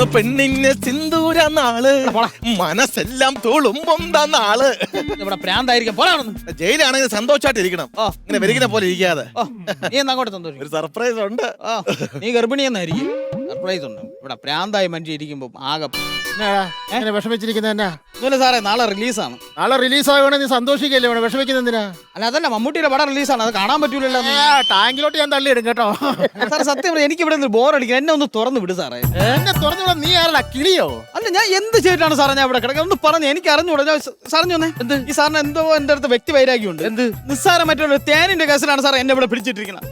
ഇന്ന് പെണ്ണിന് സിന്ദൂര നാള്, മനസ്സെല്ലാം തുളുമ്പുന്ന നാള്. ഇവിടെ പ്രാന്തായിരിക്കും. പോരാണെന്ന് ജയിലാണെങ്കിൽ സന്തോഷമായിട്ട് ഇരിക്കണം, ഇങ്ങനെ വരികിനെ പോലെ ഇരിക്കാതെ. നീ എന്നാ അങ്ങോട്ട് സന്തോഷം. ഒരു സർപ്രൈസ് ഉണ്ട്. നീ ഗർഭിണിയെന്നായിരിക്കും. സർപ്രൈസ് ഉണ്ട്. ഇവിടെ പ്രാന്തായി മനുഷ്യ ഇരിക്കുമ്പോ ആകെ വിഷമിച്ചിരിക്കുന്ന സാറേ നാളെ റിലീസാണ്. നാളെ റിലീസ് ആവുകയാണെങ്കിൽ നീ സന്തോഷിക്കല്ലേ, വിഷമിക്കുന്ന എന്തിനാ? അല്ല അതല്ല, മമ്മൂട്ടിയുടെ പടം റിലീസാണ്, അത് കാണാൻ പറ്റൂലല്ലോ. ടാങ്കിലോട്ട് ഞാൻ തള്ളിയിടും കേട്ടോ. സാറേ സത്യം എനിക്ക് ഇവിടെ നിന്ന് ബോറടിക്കും. എന്നെ ഒന്ന് തുറന്നു വിട് സാറേ. എന്നെ തുറന്നുവിടാ. നീ ആരടാ, കിളിയോ? അല്ല ഞാൻ എന്ത് ചെയ്തിട്ടാണ് സാറേ ഞാൻ ഇവിടെ കിടക്കുക? ഒന്ന് പറഞ്ഞു, എനിക്ക് അറിഞ്ഞൂടാ. സാറിഞ്ഞൊന്നേ എന്ത് ഈ സാറിന് എന്തോ എന്റെ അടുത്ത് വ്യക്തി വൈരാഗ്യമുണ്ട്. എന്ത് നിസ്സാരം മറ്റുള്ള തേനിന്റെ കേസിലാണ് സാറേ എന്നെ ഇവിടെ പിടിച്ചിട്ടിരിക്കുന്നത്.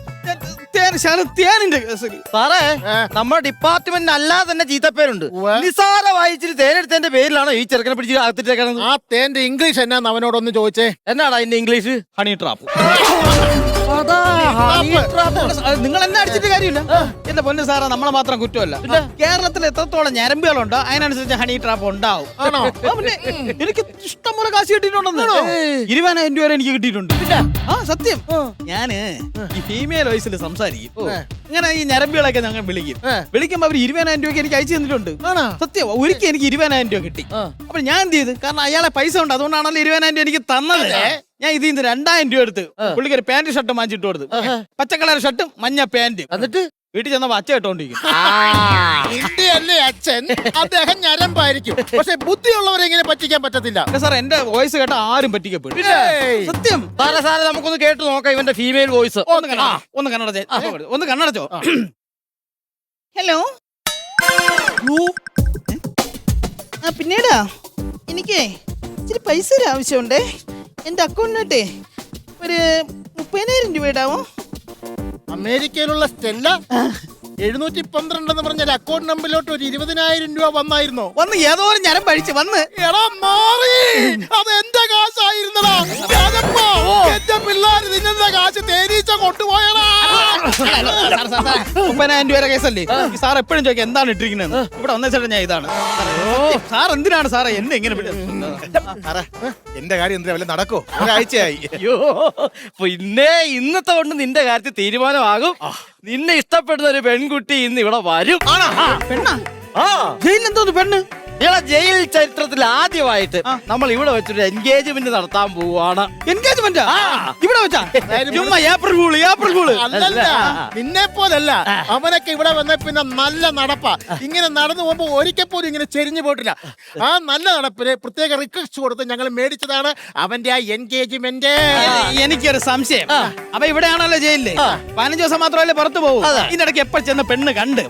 തേനിന്റെ കേസിൽ സാറേ നമ്മുടെ ഡിപ്പാർട്ട്മെന്റിന് അല്ലാതെ തന്നെ ചീത്തപ്പേരുണ്ട്. നിസാര വായിച്ചിട്ട് തേനെടുത്തതിന്റെ പേരിലാണോ ഈ ചെറുക്കനെ പിടിച്ച് അകത്തിട്ടേക്കണത്? ആ തേന്റെ ഇംഗ്ലീഷ് എന്നാന്ന് അവനോടൊന്ന് ചോദിച്ചേ. എന്നാടാ അതിന്റെ ഇംഗ്ലീഷ്? Honey trap. നിങ്ങൾ എന്നെ അടിച്ചിട്ട് കാര്യമില്ല. എന്റെ പൊന്നു സാറാ, നമ്മളെ മാത്രം കുറ്റമല്ല. കേരളത്തിൽ എത്രത്തോളം ഞരമ്പുകളുണ്ടോ അതിനനുസരിച്ച് ഹണി ട്രാപ്പ് ഉണ്ടാവും. പിന്നെ എനിക്ക് ഇഷ്ടം പോലെ കാശ് കിട്ടിയിട്ടുണ്ടെന്ന്. 20,000 രൂപ എനിക്ക് കിട്ടിയിട്ടുണ്ട്. ആ സത്യം. ഞാന് ഈ ഫീമെയിൽ വോയിസിൽ സംസാരിക്കും. ഇങ്ങനെ ഈ ഞരമ്പുകളൊക്കെ ഞങ്ങൾ വിളിക്കുമ്പോ അവർ 20,000 രൂപയ്ക്ക് എനിക്ക് അയച്ചു തന്നിട്ടുണ്ട്. സത്യം. ഒരിക്കൽ എനിക്ക് 20,000 രൂപ കിട്ടി. അപ്പൊ ഞാൻ എന്ത് ചെയ്ത്, കാരണം അയാളെ പൈസ ഉണ്ട്, അതുകൊണ്ടാണല്ലോ 20,000 രൂപ എനിക്ക് തന്നത്. ഞാൻ ഇതിൽ നിന്ന് 2,000 രൂപ എടുത്ത് പുള്ളിക്കൊരു പാന്റ് ഷർട്ടും വാങ്ങിച്ചിട്ട് കൊടുത്തു. പച്ചക്കളർ ഷർട്ടും മഞ്ഞ പാന്റും. എന്നിട്ട് വീട്ടിൽ ചെന്നപ്പോ അച്ഛ ഇട്ടോണ്ടിരിക്കും. അല്ലേ അച്ഛൻ? അദ്ദേഹം ഞരമ്പായിരിക്കും, പക്ഷെ ബുദ്ധിയുള്ളവരെ ഇങ്ങനെ പറ്റിക്കാൻ പറ്റത്തില്ല. സാർ എന്റെ വോയിസ് കേട്ട ആരും പറ്റിക്കപ്പെടും. സത്യം. സാറേ നമുക്കൊന്ന് കേട്ടു നോക്കാം ഇവന്റെ ഫീമെയിൽ വോയിസ്. ഒന്ന് കണ്ണടച്ചോ. ഹലോ. പിന്നീടാ എനിക്കേ ഇച്ചിരി പൈസ ആവശ്യമുണ്ടേ. എന്റെ അക്കൗണ്ടിനോട്ടെ ഒരു 30,000 രൂപ ഇടാവോ? അമേരിക്കയിലുള്ള സ്റ്റെല്ല 712 എന്ന് പറഞ്ഞ അക്കൗണ്ട് നമ്പറിലോട്ട് ഒരു 20,000 രൂപ വന്നായിരുന്നോ? വന്ന് ഏതോ ഒരു ഞരം പഴിച്ച് വന്ന്. എടാ മാറി, അത് എന്റെ കാശായിരുന്നടാ. എന്റെ പിള്ളേര് നിന്നെ കാശ് തേനീച്ച കൊണ്ടുപോയടാ. 30,000 രൂപ കേസല്ലേ? ഈ സാർ എപ്പോഴും ചോദിക്കാം എന്താണ് ഇട്ടിരിക്കുന്നത്. ഇവിടെ വന്ന ചേട്ടാ ഞാൻ ഇതാണ്. സാർ എന്തിനാണ് സാറേ എന്നെ ഇങ്ങനെ? എന്റെ കാര്യം എന്തിനാ വല്ല നടക്കോ? ഒരാഴ്ചയായി. അയ്യോ, പിന്നെ ഇന്നത്തെ കൊണ്ട് നിന്റെ കാര്യത്തിൽ തീരുമാനമാകും. നിന്നെ ഇഷ്ടപ്പെടുന്ന ഒരു പെൺകുട്ടി ഇന്ന് ഇവിടെ വരും. പെണ്ണാ? ജയിലിലെന്തോന്ന് പെണ്ണ്? ജയിൽ ചരിത്രത്തിൽ ആദ്യമായിട്ട് നമ്മൾ ഇവിടെ വെച്ചൊരു എൻഗേജ്മെന്റ് നടത്താൻ പോവാണ്. എൻഗേജ്മെന്റ് ഇവിടെ വെച്ചാ? April fool. അല്ലല്ല, നിന്നെ പോലല്ല. അവനൊക്കെ ഇവിടെ വന്ന പിന്നെ നല്ല നടപ്പാ. ഇങ്ങനെ നടന്നു പോകുമ്പോ ഒരിക്കൽ പോലും ഇങ്ങനെ ചെരിഞ്ഞു പോയിട്ടില്ല. ആ നല്ല നടപ്പിന് പ്രത്യേക റിക്വസ്റ്റ് കൊടുത്ത് ഞങ്ങൾ മേടിച്ചതാണ് അവന്റെ ആ എൻഗേജ്മെന്റ്. എനിക്കൊരു സംശയം. അപ്പൊ ഇവിടെയാണല്ലോ ജയിലില് 15 ദിവസം മാത്രമല്ലേ പുറത്തു പോകും. ഇതിനിടയ്ക്ക് എപ്പോ ചെന്ന് പെണ്ണ് കണ്ട്?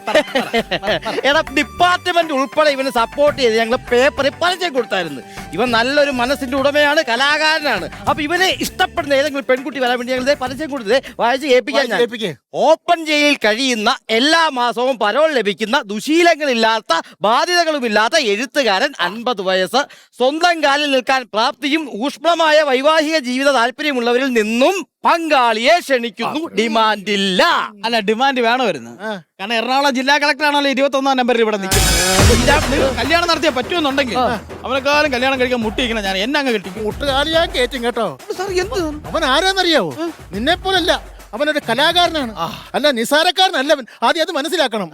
എടാ ഡിപ്പാർട്ട്മെന്റ് ഉൾപ്പെടെ ഇവന് സപ്പോർട്ട് ചെയ്ത് ഞങ്ങൾ പേപ്പറിൽ പരസ്യം കൊടുത്തായിരുന്നു. ഇവൻ നല്ലൊരു മനസ്സിന്റെ ഉടമയാണ്, കലാകാരനാണ്. അപ്പൊ ഇവനെ ഇഷ്ടപ്പെടുന്ന ഏതെങ്കിലും പെൺകുട്ടി വരാൻ വേണ്ടി ഞങ്ങൾ പരസ്യം കൊടുത്തത് വായിച്ച് കേൾപ്പിക്കാൻ. ഓപ്പൺ ജയിലിൽ കഴിയുന്ന എല്ലാ മാസവും പരോൾ ലഭിക്കുന്ന ദുശീലങ്ങളില്ലാത്ത ബാധ്യതകളുമില്ലാത്ത എഴുത്തുകാരൻ 50 വയസ്സ്, സ്വന്തം കാലിൽ നിൽക്കാൻ പ്രാപ്തിയും ഊഷ്മളമായ വൈവാഹിക ജീവിത താല്പര്യമുള്ളവരിൽ നിന്നും പങ്കാളിയെ ക്ഷണിക്കുന്നു. ഡിമാൻഡില്ല. അല്ല, ഡിമാൻഡ് വേണോ വരുന്നത്? കാരണം എറണാകുളം ജില്ലാ കളക്ടർ ആണല്ലോ 21ാം നമ്പറിൽ ഇവിടെ നിൽക്കുന്നത്. കല്യാണം നടത്തിയാൽ പറ്റുമെന്നുണ്ടെങ്കിൽ അവനെക്കാളും കല്യാണം കഴിക്കാൻ മുട്ടിയിരിക്കണം. ഞാൻ എന്നെ അങ്ങ് കെട്ടിക്കും. മുട്ടുകാലി ഞാൻ കയറ്റും കേട്ടോ. സാർ എന്ത്? അവൻ ആരാന്നറിയാവോ? നിന്നെ പോലല്ല, അവനൊരു കലാകാരനാണ്. അല്ല, നിസാരക്കാരനല്ല അവൻ. ആദ്യം അത് മനസ്സിലാക്കണം.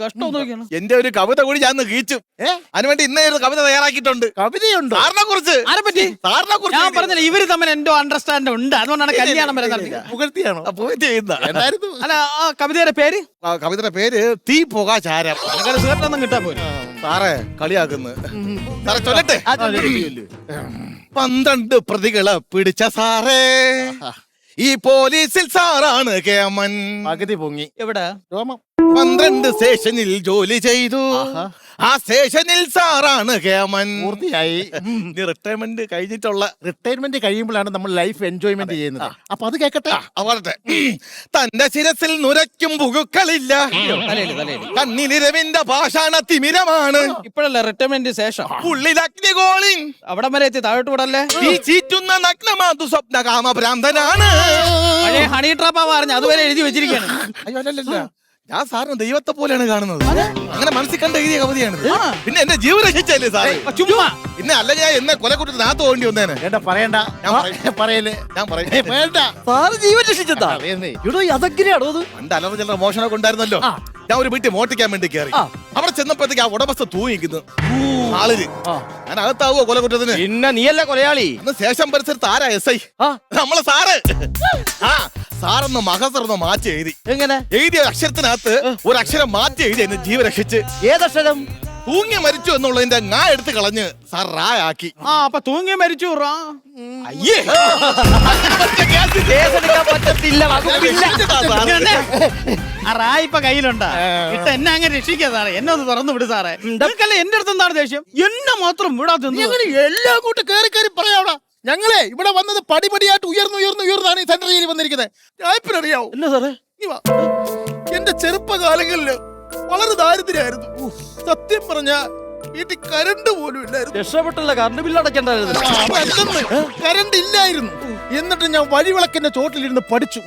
കഷ്ടം നോക്കിയാണ്. എന്റെ ഒരു കവിത കൂടി ഞാൻ കീച്ചു. അതിനുവേണ്ടി ഇന്നേ ഒരു കവിത തയ്യാറാക്കിയിട്ടുണ്ട്. കവിതയുണ്ട് സാറിനെ കുറിച്ച്. ആരെ പറ്റി? സാറിനെ കുറിച്ച് ഞാൻ പറഞ്ഞില്ല, ഇവര് തമ്മിൽ എന്തോ അണ്ടർസ്റ്റാൻഡ് ഉണ്ട്. അതുകൊണ്ടാണ് കല്യാണം വരെ നടത്തിയത്. പുകഴ്ത്തിയാണോ? അല്ല, ആ കവിതയുടെ പേര്? കവിതയുടെ പേര് തീ പുക ചാരം. സുഖത്തൊന്നും കിട്ടാൻ പോലും സാറേ കളിയാക്കുന്നു. സാറേ ചൊല്ലട്ടെ. 12 പ്രതികളെ പിടിച്ച സാറേ, ഈ പോലീസിൽ സാറാണ് കേമൻ. പകുതി പൊങ്ങി. എവിടെ? രോമം. 12 സ്റ്റേഷനിൽ ജോലി ചെയ്തു. ആ സ്റ്റേഷനിൽ സാറാണ് കേമൻ. പൂർത്തിയായി. റിട്ടയർമെന്റ് കഴിഞ്ഞിട്ടുള്ള. റിട്ടയർമെന്റ് കഴിയുമ്പോഴാണ് നമ്മൾ ലൈഫ് എൻജോയ്മെന്റ് ചെയ്യുന്നത്. അപ്പൊ അത് കേക്കട്ടെ. അവരുടെ തന്റെ ശിരസിൽ നുരയ്ക്കും പുഴുക്കളില്ല, കണ്ണിലിരവിന്റെ പാഷാണ തിമിരമാണ്. ഇപ്പോഴല്ല, റിട്ടയർമെന്റ് ശേഷം. ഉള്ളിൽ അഗ്നികോളിൻ അവിടെ വരെ എത്തി താഴോട്ട് വിടല്ലേ. ഈ ചീറ്റുന്ന നഗ്നമാതു സ്വപ്ന കാമഭ്രാന്തനാണ്. പഴയ ഹണി ട്രാപ്പാ പറഞ്ഞ അതുവരെ എഴുതി വെച്ചിരിക്കുകയാണ്. അയ്യോ അല്ലല്ല, ഞാൻ സാറിന് ദൈവത്തെ പോലെയാണ് കാണുന്നത്. അങ്ങനെ മനസ്സിൽ കണ്ട എഴുതിയ കവിതയാണ്. പിന്നെ എന്റെ ജീവൻ രക്ഷിച്ചല്ലേ സാറേ? ചുമ്മാ. പിന്നെ അല്ല, ഞാൻ എന്നെ കൊലക്കുറ്റത്തിന് നാത്ത് പോകേണ്ടി വന്നേനെ. പറയണ്ട. പറയല്ലേ. ഞാൻ പറയാം. വേണ്ട. സാറ് ജീവൻ രക്ഷിച്ചതാ? അതെങ്ങനെയാണോ അത്? പണ്ട് അലറ ചിലർ മോഷണമൊക്കെ ഉണ്ടായിരുന്നല്ലോ. ഞാൻ ഒരു വീട്ടിൽ മോട്ടിക്കാൻ വേണ്ടി കയറി. അവിടെ ചെന്നപ്പോഴത്തേക്ക് ആ ഉടമസ്ഥ തൂങ്ങിക്കുന്നു ആളില്. ഞാൻ അകത്താവോ കൊല കുറ്റത്തിന്? പിന്നെ നീയല്ല കൊലയാളി. അന്ന് ശേഷം പരിസരത്ത് ആരാ SI? നമ്മളെ സാറ്. ആ സാറൊന്ന് മഹസറൊന്ന് മാറ്റി എഴുതി. എങ്ങനെ? എഴുതിയ അക്ഷരത്തിനകത്ത് ഒരു അക്ഷരം മാറ്റി എഴുതി എന്നെ ജീവൻ രക്ഷിച്ച്. ഏതക്ഷരം? തൂങ്ങി മരിച്ചു എന്നുള്ളതിന്റെ ങാ എടുത്ത് കളഞ്ഞ് സാർ റാ ആക്കി. അപ്പൊ തൂങ്ങി മരിച്ചു റാ. അയ്യേ കേസെടുക്കാൻ പറ്റത്തില്ല, വകുപ്പില്ല. ആ റാ ഇപ്പൊ കയ്യിലുണ്ടാ ഇട്ട് എന്നെ അങ്ങനെ രക്ഷിക്കാ സാറേ. എന്നെ ഒന്ന് തുറന്നു വിട് സാറേ. നിങ്ങൾക്കല്ലേ എന്റെ അടുത്ത് എന്താണ് ദേഷ്യം? എന്നെ മാത്രം വിടാത്ത എല്ലാം കൂട്ട് കയറി കയറി പറയാവടാ. ഞങ്ങളെ ഇവിടെ വന്നത് പടിപടിയായിട്ട് ഉയർന്നാണ് ഈ സെൻട്രൽ ജയിലിൽ വന്നിരിക്കുന്നത്. ഞാൻ അറിയാവോ എന്നാ സാറേ? എന്റെ ചെറുപ്പകാലങ്ങളില് വളരെ ദാരിദ്ര്യമായിരുന്നു. സത്യം പറഞ്ഞ വീട്ടിൽ കരണ്ട് പോലും ഇല്ലായിരുന്നു. രക്ഷപ്പെട്ടല്ല, കറണ്ട് ബില്ല് അടയ്ക്കണ്ടായിരുന്നു. കരണ്ട് ഇല്ലായിരുന്നു. എന്നിട്ട് ഞാൻ വഴിവിളക്കിന്റെ ചോട്ടിലിരുന്ന് പഠിച്ചു.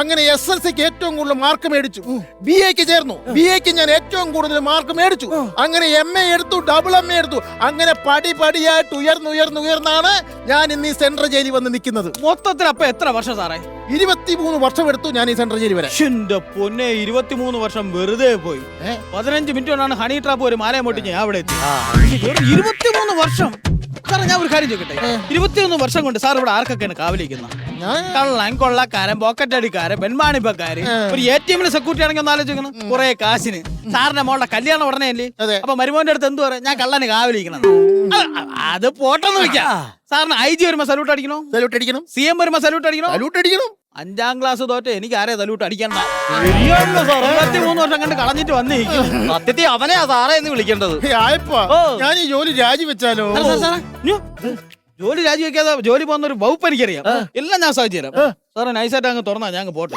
അങ്ങനെ SLCക്ക് ഏറ്റവും കൂടുതൽ മാർക്ക് മേടിച്ചു. BAക്ക് ചേർന്നു. BAക്ക് ഞാൻ ഏറ്റവും കൂടുതൽ മാർക്ക് മേടിച്ചു. അങ്ങനെ MA എടുത്തു, MA എടുത്തു. അങ്ങനെ പടിപടിയായിട്ട് ഉയർന്നാണ് ഞാൻ ഇന്ന് ഈ സെൻട്രൽ ജയിലിൽ വന്ന് നിൽക്കുന്നത്. മൊത്തത്തിൽ അപ്പൊ എത്ര വർഷം സാറേ? 23 വർഷം എടുത്തു ഞാൻ ഈ സെൻട്രൽ ജയിലിൽ വരാൻ. എന്റെ പൊന്നെ, 23 വർഷം വെറുതെ പോയി. 15 മിനിറ്റ് കൊണ്ടാണ് ഹണി ട്രാപ്പ് ഒരു മാലയെ മോട്ടി ഞാൻ അവിടെ എത്തി. 23 വർഷം സാറേ. ഞാൻ ഒരു കാര്യം ചോദിക്കട്ടെ, 21 വർഷം കൊണ്ട് സാർ ഇവിടെ ആർക്കൊക്കെയാണ് കാവലിക്കുന്നത്? കള്ളൻ, കൊള്ളക്കാരൻ, പോക്കറ്റ് അടിക്കാരൻ, പെൺമാണിപ്പക്കാര്, ഒരു ATM സെക്യൂരിറ്റി ആണെങ്കിൽ ഒന്ന് ആലോചിക്കണം. കുറെ കാശിന് സാറിന്റെ മോളുടെ കല്യാണം ഉടനെ അല്ലേ? അപ്പൊ മരുമോന്റെ അടുത്ത് എന്ത് പറയാം? ഞാൻ കള്ളന് കാവലിക്കണം. അത് പോട്ടെന്ന് വെക്കാം. സാറിന് IG വരുമ്പോ സല്യൂട്ട് അടിക്കണോ? സല്യൂട്ട് അടിക്കണം. CM വരുമ്പോ സല്യൂട്ട് അടിക്കണോ? സല്യൂട്ട് അടിക്കണം. 5ാം ക്ലാസ് തോറ്റ എനിക്ക് ആരെ സല്യൂട്ട് അടിക്കണ്ട. 23 വർഷം കണ്ട് കളഞ്ഞിട്ട് വന്നിരിക്കും. സത്യത്തിൽ അവനെയാ സാറേ എന്ന് വിളിക്കേണ്ടത്. ആയപ്പോ ഞാൻ ഈ ജോലി രാജിവെച്ചാലോ? ജോലി രാജിവെക്കാതെ ജോലി പോകുന്ന ഒരു വകുപ്പ് എനിക്കറിയാം. എല്ലാം ഞാൻ സാധിച്ചു തരാം. സാറേ നൈസായിട്ട് അങ്ങ് തുറന്നാ ഞാൻ അങ്ങ് പോട്ടെ.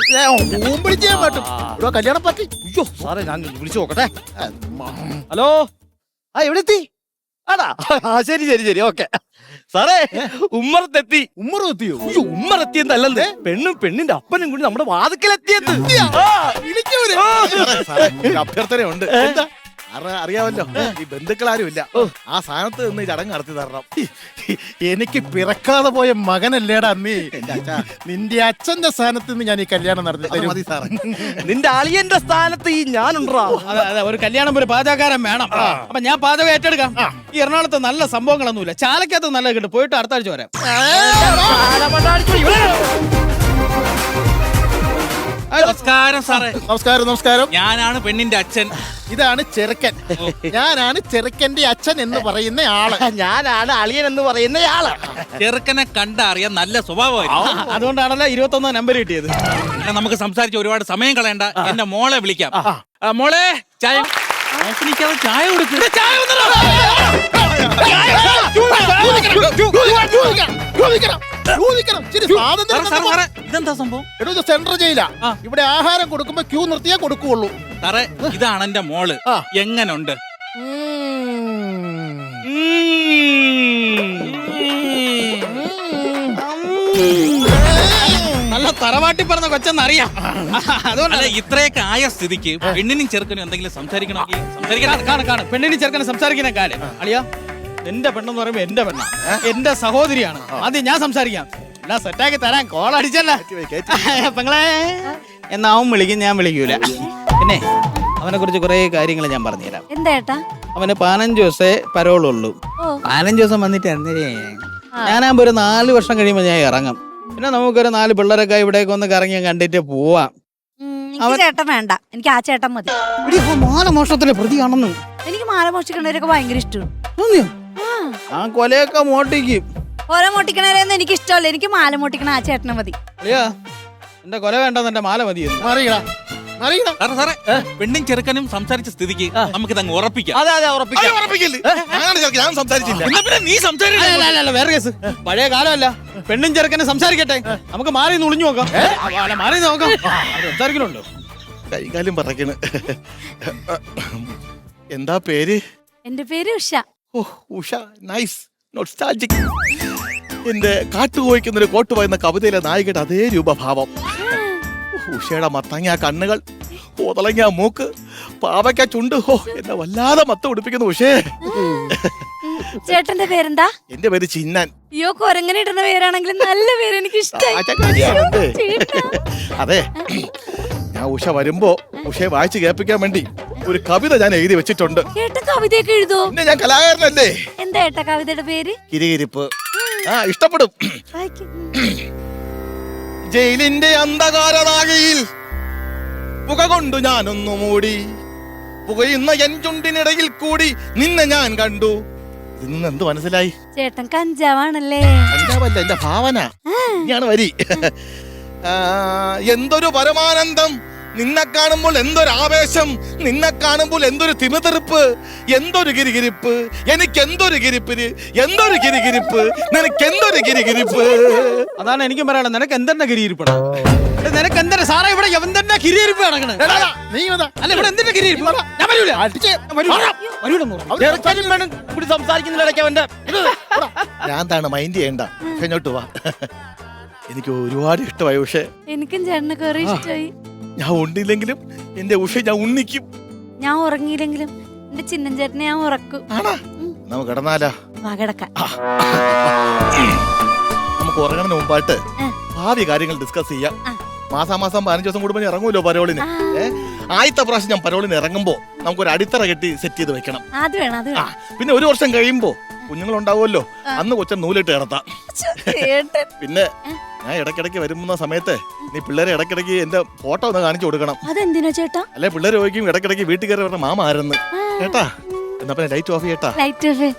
കല്യാണം പറ്റി. അയ്യോ സാറേ, ഞാൻ വിളിച്ചു നോക്കട്ടെ. ഹലോ, എവിടെ എത്തി? ആടാ, ശരി ഓക്കെ. സാറേ, ഉമ്മറത്തെത്തി. ഉമ്മറെത്തിയോ? ഉമ്മറെത്തിയെന്നല്ലെന്ന്, പെണ്ണും പെണ്ണിന്റെ അപ്പനും കൂടി നമ്മുടെ വാതിക്കലെത്തിയത്. അഭ്യർത്ഥനയുണ്ട്. അറിയാമല്ലോ, ഈ ബന്ധുക്കളാരും ഇല്ല. ആ സ്ഥാനത്ത് നിന്ന് ഈ ചടങ്ങ് നടത്തി തരണം. എനിക്ക് പിറക്കാതെ പോയ മകനല്ലേടാ നീ. നിന്റെ അച്ഛന്റെ സ്ഥാനത്ത് നിന്ന് ഞാൻ ഈ കല്യാണം നടത്തി തരും. മതി സാറേ. നിന്റെ അളിയന്റെ സ്ഥാനത്ത് ഈ ഞാനുണ്ടാ. അതെ, ഒരു കല്യാണം ഒരു പാചകക്കാരൻ വേണം. അപ്പൊ ഞാൻ പാചകം ഏറ്റെടുക്കാം. ഈ എറണാകുളത്ത് നല്ല സംഭവങ്ങളൊന്നുമില്ല. ചാലക്കകത്ത് നല്ല കിട്ടും. പോയിട്ട് അടുത്ത ആഴ്ച വരാം. നമസ്കാരം സാറേ. നമസ്കാരം. ഞാനാണ് പെണ്ണിന്റെ അച്ഛൻ. ഇതാണ് ചെറുക്കൻ. ഞാനാണ് ചെറുക്കന്റെ അച്ഛൻ എന്ന് പറയുന്ന ആള്. ഞാനാണ് അളിയൻ എന്ന് പറയുന്ന ആള്. ചെറുക്കനെ കണ്ടറിയാൻ നല്ല സ്വഭാവമായിരുന്നു. അതുകൊണ്ടാണല്ലോ 21 നമ്പർ കിട്ടിയത്. നമുക്ക് സംസാരിച്ച് ഒരുപാട് സമയം കളയണ്ട. എന്റെ മോളെ വിളിക്കാം. മോളെ, ചായ ചായ കൊടുക്ക്. ഇതെന്താ സംഭവം? സെൻട്രൽ ജയിലാ. ഇവിടെ ആഹാരം കൊടുക്കുമ്പോ ക്യൂ നിർത്തിയേ കൊടുക്കുള്ളൂ. സാറേ, ഇതാണ് എന്റെ മോള്. എങ്ങനുണ്ട്? നല്ല തറവാട്ടി പറഞ്ഞ കൊച്ചെന്നറിയാം. അതുകൊണ്ടല്ലേ ഇത്രയൊക്കെ ആയ സ്ഥിതിക്ക് പെണ്ണിനും ചെറുക്കനും എന്തെങ്കിലും സംസാരിക്കണമെങ്കിൽ സംസാരിക്കണം. പെണ്ണിന് ചെറുക്കനെ സംസാരിക്കുന്ന കാര്യം അളിയാ. എന്റെ പെണ്ണെന്ന് പറയുമ്പോ എന്റെ പെണ്ണ, എന്റെ സഹോദരിയാണ്. ആദ്യം ഞാൻ സംസാരിക്കാം. എന്നാ സെറ്റാക്കി തരാൻ കോൾ അടിച്ചല്ല പെങ്ങളെ. എന്നാ അവൻ വിളിക്കും, ഞാൻ വിളിക്കൂല. പിന്നെ അവനെ കുറിച്ച് കുറെ കാര്യങ്ങൾ ഞാൻ പറഞ്ഞുതരാം. എന്താ? അവന് 15 ദിവസേ പരോളുള്ളൂ. 15 ദിവസം വന്നിട്ട് ഞാനാകുമ്പോ ഒരു 4 വർഷം കഴിയുമ്പോ ഞാൻ ഇറങ്ങും. പിന്നെ നമുക്കൊരു 4 പിള്ളേരൊക്കെ ഇവിടേക്ക് ഒന്ന് കറങ്ങി കണ്ടിട്ട് പോവാം. ചേട്ടൻ വേണ്ട, എനിക്ക് ആ ചേട്ടൻ മതി. മാനമോഷണത്തിലെ പ്രതിയാണെന്ന്. എനിക്ക് മാല മോഷിക്കണവരൊക്കെ ഭയങ്കര ഇഷ്ടമാണ്. ആ കൊലയൊക്കെ മോട്ടിക്കും. കൊല മോട്ടിക്കണവരെയൊന്നും എനിക്ക് ഇഷ്ടമല്ല. എനിക്ക് മാല മോട്ടിക്കണ ആ ചേട്ടനെ മതി. അയ്യാ, എന്റെ കൊല വേണ്ടെന്ന് എന്റെ മാല മതി. സാറേ, പെണ്ണും ചെറുക്കനും സംസാരിച്ച സ്ഥിതിക്ക് നമുക്കിത് അങ്ങ് ഉറപ്പിക്കാം. അതെ ഉറപ്പിക്കാം. ഞാൻ സംസാരിച്ചില്ല. എന്നാ പിന്നെ നീ സംസാരിക്കില്ല. വേറെ കേസ്. പഴയ കാലമല്ല, പെണ്ണും ചെറുക്കനെ സംസാരിക്കട്ടെ. നമുക്ക് മാറി ഒളിഞ്ഞു നോക്കാം. മാറി നോക്കാം. സംസാരിക്കണുണ്ടോ? കൈകാലം പറക്കണ്. എന്താ പേര്? എന്റെ പേര് ഉഷ. Usha, nice, nostalgic. എന്റെ കാട്ടുപോയിക്കുന്നൊരു കോട്ട് പറയുന്ന കവിതയിലെ നായികയുടെ അതേ രൂപഭാവം. ഉഷയുടെ മത്തങ്ങ കണ്ണുകൾ, ഓതളങ്ങ മൂക്ക്, പാവയ്ക്ക ചുണ്ട്. എന്നെ വല്ലാതെ മത്ത ഉടുപ്പിക്കുന്നു ഉഷേ. ചേട്ടന്റെ പേരെന്താ? എന്റെ പേര് ചിന്നാൻ. അയ്യോ, കൊരങ്ങനെ ഇടുന്ന പേരാണെങ്കിലും നല്ല പേര്, എനിക്ക് ഇഷ്ടമായി. അതെ, ഞാൻ ഉഷ വരുമ്പോ ഉഷയെ വായിച്ച് കേൾപ്പിക്കാൻ വേണ്ടി ഒരു കവിത ഞാൻ എഴുതി വെച്ചിട്ടുണ്ട്. ഏട്ടൻ കവിതയൊക്കെ എഴുതുവോ? പിന്നെ ഞാൻ കലാകാരനല്ലേ. എന്താ ഏട്ടാ കവിതയുടെ പേര്? കിരികിരിപ്പ്. ഇഷ്ടപ്പെടും. വായിക്ക്. ജയിലിന്റെ അന്ധകാരനാകയിൽ പുക കൊണ്ടു ഞാനൊന്നു മൂടി, പുകയുന്ന എൻ ചുണ്ടിനിടയിൽ കൂടി നിന്നെ ഞാൻ കണ്ടു. ഇന്ന് എന്ത് മനസ്സിലായി? ചേട്ടൻ കഞ്ചാവാണല്ലേ? പഞ്ചാബല്ല, എന്റെ ഭാവന. ഇനിയാണ് വരി. എന്തൊരു പരമാനന്ദം, നിന്നെ കാണുമ്പോൾ എന്തൊരു ആവേശം, നിന്നെ കാണുമ്പോൾ എന്തൊരു തിമിതെറുപ്പ്, എന്തൊരു കിരികിരിപ്പ്, എനിക്ക് എന്തൊരു കിരിപ്പിന്, എന്തൊരു കിരികിരിപ്പ്, നിനക്ക് എന്തൊരു കിരികിരിപ്പ്. അതാണ് എനിക്കും പറയാനുള്ളത്. നിനക്ക് എന്തെന്നെ കിരിയിരിപ്പണം? നിനക്ക് എന്തിനാ സാറേ ഇവിടെ എന്തെന്നെ കിരിയിരിപ്പ് നടക്കണേ? നീ വന്നാ. അല്ല ഇവിടെ എന്തിന്റെ കിരിയിരിപ്പ്? ഞാൻ വരൂല. ചെറുക്കനും പെണ്ണും കൂടി സംസാരിക്കുന്നിടയ്ക്ക് അവന്റെ ഞാന്താണ് മൈൻഡ് ചെയ്യണ്ട. ഇങ്ങോട്ട് വാ. എനിക്ക് ഒരുപാട് ഇഷ്ടമായി. പക്ഷേ എനിക്കും ചേട്ടനെ കുറെ ഇഷ്ടമായി. ഞാൻ ഉണ്ടില്ലെങ്കിലും എന്റെ ഉഷ ഞാൻ ഉണ്ണിക്കും. ഞാൻ ഉറങ്ങിയില്ലെങ്കിലും എന്റെ ചിന്നൻ ചേട്ടനെ ഞാൻ ഉറക്കും. ആണാ? നമുക്ക് കിടന്നാലാ? വാ കിടക്കാം. നമുക്ക് ഉറങ്ങുന്നതിന് മുമ്പായിട്ട് ഭാവി കാര്യങ്ങൾ ഡിസ്കസ് ചെയ്യാം. മാസാമാസം 15 ദിവസം കൂടുമ്പോൾ ഇറങ്ങുമല്ലോ പരോളിന്. ആദ്യത്തെ പ്രാവശ്യം ഞാൻ പരോളിന് ഇറങ്ങുമ്പോ നമുക്കൊരു അടിത്തറ കെട്ടി സെറ്റ് ചെയ്ത് വെക്കണം. അത് വേണം, അത് വേണം. പിന്നെ 1 വർഷം കഴിയുമ്പോ കുഞ്ഞുങ്ങളുണ്ടാവുമല്ലോ, അന്ന് കൊച്ചൻ നൂലിട്ട് കിടത്താം. ചേട്ടൻ പിന്നെ ഞാൻ ഇടയ്ക്കിടയ്ക്ക് വരുന്ന സമയത്ത് നീ പിള്ളേരെ ഇടയ്ക്കിടയ്ക്ക് എന്റെ ഫോട്ടോ ഒന്ന് കാണിച്ചു കൊടുക്കണം. അതെന്തിനാ ചേട്ടാ? അല്ലെ പിള്ളേര് ചോദിക്കും ഇടയ്ക്കിടയ്ക്ക് വീട്ടിൽ കയറി പറഞ്ഞ മാമ ആരെന്ന്. കേട്ടാ? എന്നാ പിന്നെ ലൈറ്റ് ഓഫ് ചെയ്യട്ടാ. Light off.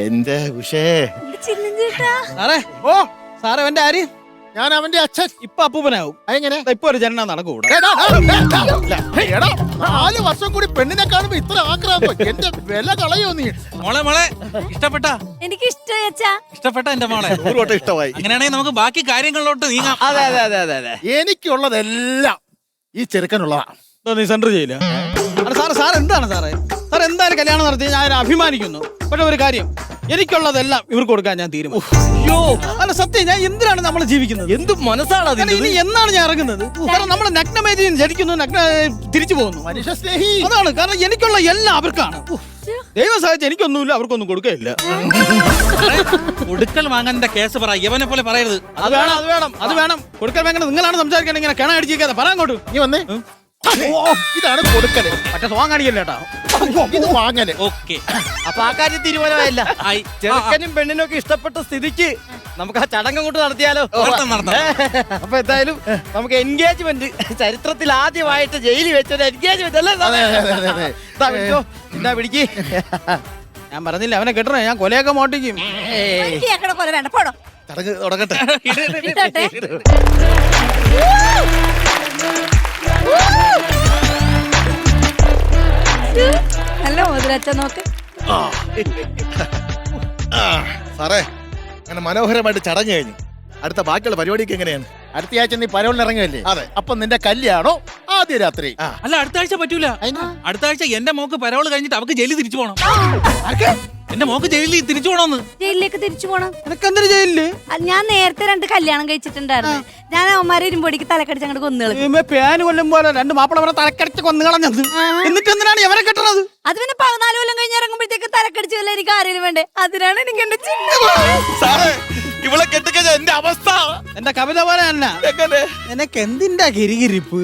എന്റെ ഉഷേ. എന്റെ ചിന്നൻ ചേട്ടാ. സാറേ ഓ സാറേ അവന്റെ ആര്? ഞാൻ അവന്റെ അച്ഛൻ. ഇപ്പൊ അപ്പൂപ്പനാവും. അതെങ്ങനെ? ഇപ്പൊ ഒരു ജനനം നടക്കൂടാ. 4 വർഷം കൂടി പെണ്ണിനെ കാണുമ്പോ ഇത്ര ആക്രാന്തോ? എന്റെ വില കളയോ നീ? മോളെ ഇഷ്ടപ്പെട്ടാ? എനിക്ക് ഇഷ്ടമായി അച്ഛാ. ഇഷ്ടപ്പെട്ട എന്റെ മോളെ? 100 വട്ടം ഇഷ്ടമായി. അങ്ങനെയാണെങ്കിൽ നമുക്ക് ബാക്കി കാര്യങ്ങളിലോട്ട് നീങ്ങാം. അതെ അതെ അതെ അതെ അതെ. എനിക്കുള്ളതെല്ലാം ഈ ചെറുക്കനുള്ളതാ. നീ സെന്റർ ചെയ്യില്ല. സാർ എന്താണ് സാറേ? സാർ എന്തായാലും കല്യാണം നടത്തി ഞാൻ അഭിമാനിക്കുന്നു. പക്ഷെ ഒരു കാര്യം, എനിക്കുള്ളതെല്ലാം ഇവർക്ക് കൊടുക്കാൻ ഞാൻ തീരുമാനിച്ചു. അയ്യോ, അല്ല സത്യം, ഞാൻ എന്തിനാണ് നമ്മൾ ജീവിക്കുന്നത്? എന്ത് മനസ്സാണ് അതിന്? ഇനി എന്നാണ് ഞാൻ ഇറങ്ങുന്നത്? കാരണം നമ്മൾ നഗ്നമേജി ജനിക്കുന്നു, നഗ്ന തിരിച്ചു പോകുന്നു. മനുഷ്യ സ്നേഹി. അതാണ് കാരണം. എനിക്കുള്ള എല്ലാം അവർക്കാണ്. ദൈവം സഹായിച്ച് എനിക്കൊന്നുമില്ല, അവർക്കൊന്നും കൊടുക്കുകയില്ല. കൊടുക്കൽ വാങ്ങാന്റെ കേസ് പറ, യവനെ പോലെ പറയരുത്. അത് വേണം, അത് വേണം, അത് വേണം. കൊടുക്കൽ വേണ്ടത് നിങ്ങളാണ് സംസാരിക്കണം. ഇങ്ങനെ കിണ അടിച്ചിരിക്കാതെ പറയാൻ കൊണ്ട് നീ വന്നേ. ഇതാണ് കൊടുക്കല്. മറ്റേ സോങ് കാണിക്കല്ലേട്ടാ. ഇത് വാങ്ങല്. ഓക്കെ, അപ്പൊ ആ കാര്യം തീരുമാനമായില്ല. ആയി. ചെറുക്കനും പെണ്ണിനും ഒക്കെ ഇഷ്ടപ്പെട്ട സ്ഥിതിക്ക് നമുക്ക് ആ ചടങ്ങ് കൊണ്ട് നടത്തിയാലോ? നടത്താം. അപ്പൊ എന്തായാലും നമുക്ക് എൻഗേജ്മെന്റ് ചരിത്രത്തിൽ ആദ്യമായിട്ട് ജയിലിൽ വെച്ചൊരു എൻഗേജ്മെന്റ് അല്ലേ? എന്താ പിടിക്ക്. ഞാൻ പറഞ്ഞില്ല അവനെ കെട്ടണേ, ഞാൻ കൊലയൊക്കെ മോട്ടിക്കും. എനിക്ക് ഞങ്ങളുടെ പോലെ വേണ്ട, പോടോ. ചടങ്ങ് തുടങ്ങട്ടെ. ഇട്ടോട്ടെ. നല്ല മോതിരച്ച നോക്ക്. സാറേ, അങ്ങനെ മനോഹരമായിട്ട് ചടങ്ങ് കഴിഞ്ഞു. അടുത്ത ബാക്കിയുള്ള പരിപാടിക്ക് എങ്ങനെയാണ്? അടുത്ത ആഴ്ച നീ പരോളിന് ഇറങ്ങുമല്ലേ? അതെ. അപ്പൊ നിന്റെ കല്യാണോ ആദ്യ രാത്രി? അല്ല, അടുത്ത ആഴ്ച പറ്റൂല. അടുത്ത ആഴ്ച എന്റെ മോക്ക് പരോള് കഴിഞ്ഞിട്ട് അവക്ക് ജയിലിൽ തിരിച്ചു പോകണം. എന്റെ മോക്ക് ജയിലിൽ തിരിച്ചു പോണോന്ന്. ജയിലിലേക്ക് തിരിച്ചു പോണം. എനക്കെന്തൊരു ജയിലില്? ഞാൻ നേരത്തെ 2 കല്യാണം കഴിച്ചിട്ടുണ്ടായിരുന്നു. ഞാൻ അവന്മാരെ ഇരുമ്പൊടിക്ക് തലക്കടിച്ച് അങ്ങോട്ട് കൊന്നുകളഞ്ഞു. പേന് കൊല്ലും പോലെ 2 മാപ്പിള അവരെ തലക്കടിച്ച് കൊന്നുകളഞ്ഞത്. എന്നിട്ട് എന്തിനാണ് ഇവരെ കെട്ടണത്? അത് പിന്നെ 14 കൊല്ലം കഴിഞ്ഞ് ഇറങ്ങുമ്പോഴത്തേക്ക് തലക്കടിച്ച് വല്ല എനിക്ക് ആരെങ്കിലും വേണ്ടേ? അതിനാണ് എനിക്ക് എന്റെ ചിന്ത. സാറേ, ഇവളെ കെട്ടിക്കഴിഞ്ഞ എന്റെ അവസ്ഥ എന്റെ കവിത പോലെ തന്നെ. എങ്ങനെ? നിനക്ക് എന്തിന്റെ കിരികിരിപ്പ്?